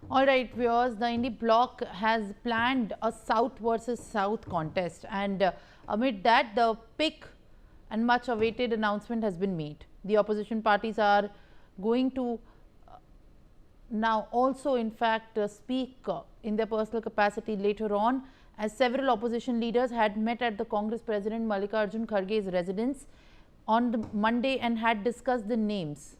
All right, viewers, the Indie bloc has planned a South versus South contest, and amid that, the pick and much awaited announcement has been made. The opposition parties are going to now also, in fact, speak in their personal capacity later on, as several opposition leaders had met at the Congress President Mallikarjun Kharge's residence on the Monday and had discussed the names.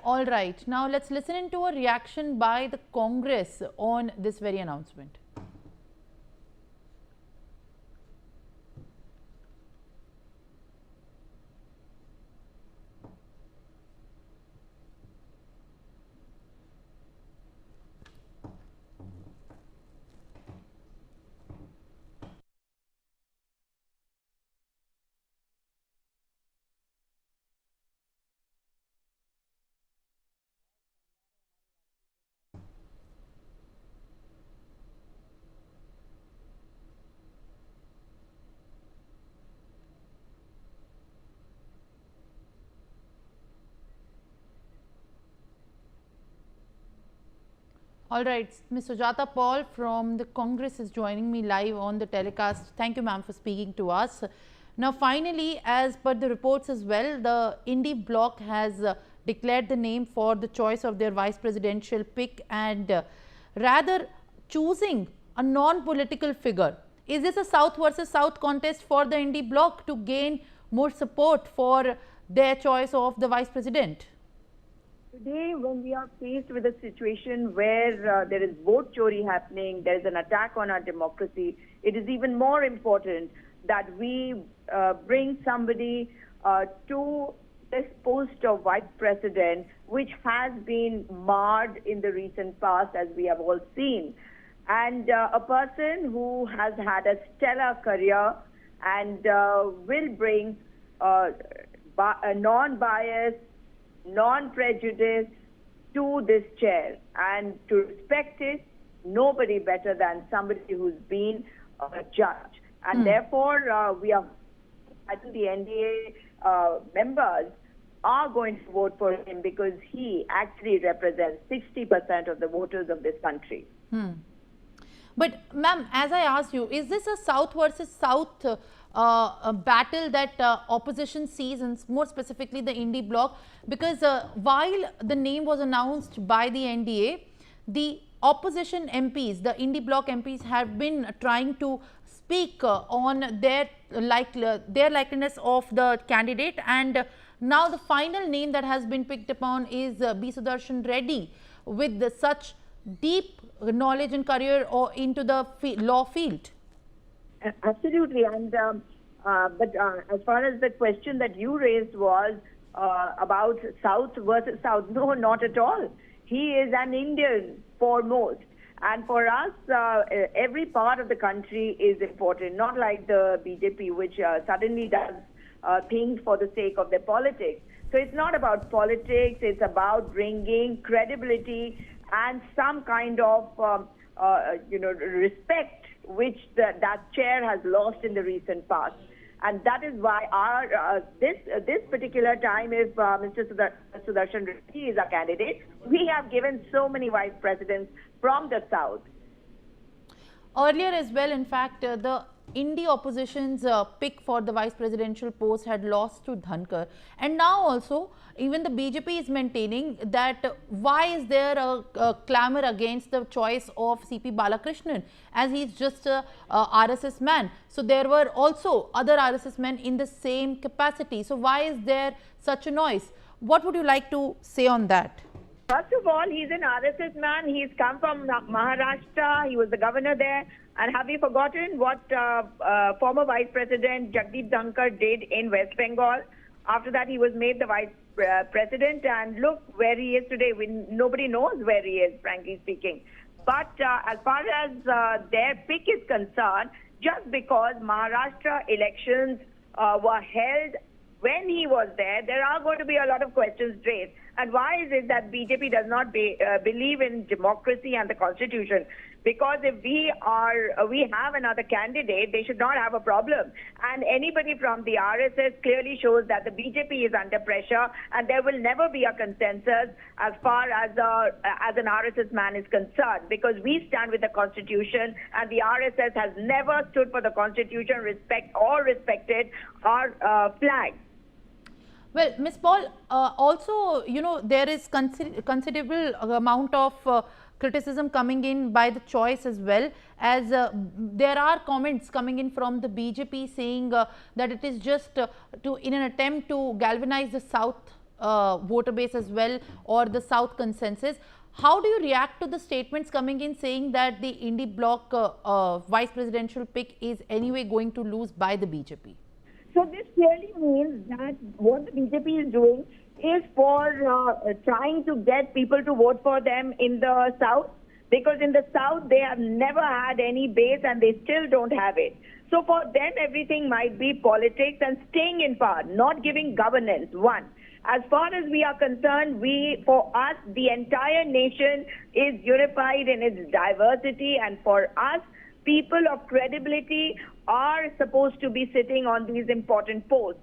All right, now let's listen into a reaction by the Congress on this very announcement. All right, Ms. Sujata Paul from the Congress is joining me live on the telecast. Thank you, ma'am, for speaking to us. Now, finally, as per the reports as well, the Indie bloc has declared the name for the choice of their vice presidential pick and rather choosing a non-political figure. Is this a South versus South contest for the Indie bloc to gain more support for their choice of the vice president? Today, when we are faced with a situation where there is vote chori happening, there is an attack on our democracy, it is even more important that we bring somebody to this post of vice president, which has been marred in the recent past, as we have all seen. And a person who has had a stellar career and will bring a non-biased, non-prejudice to this chair, and to respect it, nobody better than somebody who's been a judge. And therefore, we are, I think the NDA members are going to vote for him because he actually represents 60% of the voters of this country. But ma'am, as I asked you, is this a South versus South a battle that opposition sees, and more specifically the Indie bloc? Because while the name was announced by the NDA, the opposition MPs, the Indie bloc MPs, have been trying to speak on their likeliness of the candidate, and now the final name that has been picked upon is B Sudershan Reddy, with such deep knowledge and career into the law field. Absolutely, and but as far as the question that you raised was about South versus South, no, not at all. He is an Indian foremost, and for us, every part of the country is important. Not like the BJP, which suddenly does things for the sake of their politics. So it's not about politics; it's about bringing credibility and some kind of respect, which that chair has lost in the recent past. And that is why our this particular time, if Mr. Sudarshan Reddy is a candidate, we have given so many vice presidents from the South. Earlier as well, in fact, the Indie opposition's pick for the vice presidential post had lost to Dhankar, and now also even the BJP is maintaining that why is there a clamour against the choice of CP Balakrishnan, as he's just a RSS man. So there were also other RSS men in the same capacity. So why is there such a noise? What would you like to say on that? First of all, he's an RSS man. He's come from Maharashtra. He was the governor there. And have you forgotten what former Vice President Jagdeep Dhankar did in West Bengal? After that, he was made the Vice President, and look where he is today. Nobody knows where he is, frankly speaking. But as far as their pick is concerned, just because Maharashtra elections were held when he was there, there are going to be a lot of questions raised. And why is it that BJP does not believe in democracy and the constitution? because if we have another candidate, they should not have a problem. And anybody from the RSS clearly shows that the BJP is under pressure, and there will never be a consensus as far as an RSS man is concerned, because we stand with the Constitution, and the RSS has never stood for the Constitution, respected our flag. Well, Ms. Paul, also, you know, there is considerable amount of criticism coming in by the choice as well, as there are comments coming in from the BJP saying that it is just in an attempt to galvanize the South voter base as well, or the South consensus. How do you react to the statements coming in saying that the Indie bloc vice presidential pick is anyway going to lose by the BJP? So this clearly means that what the BJP is doing is for trying to get people to vote for them in the South, because in the South they have never had any base and they still don't have it. So for them everything might be politics and staying in power, not giving governance. One. As far as we are concerned, for us, the entire nation is unified in its diversity, and for us, people of credibility are supposed to be sitting on these important posts.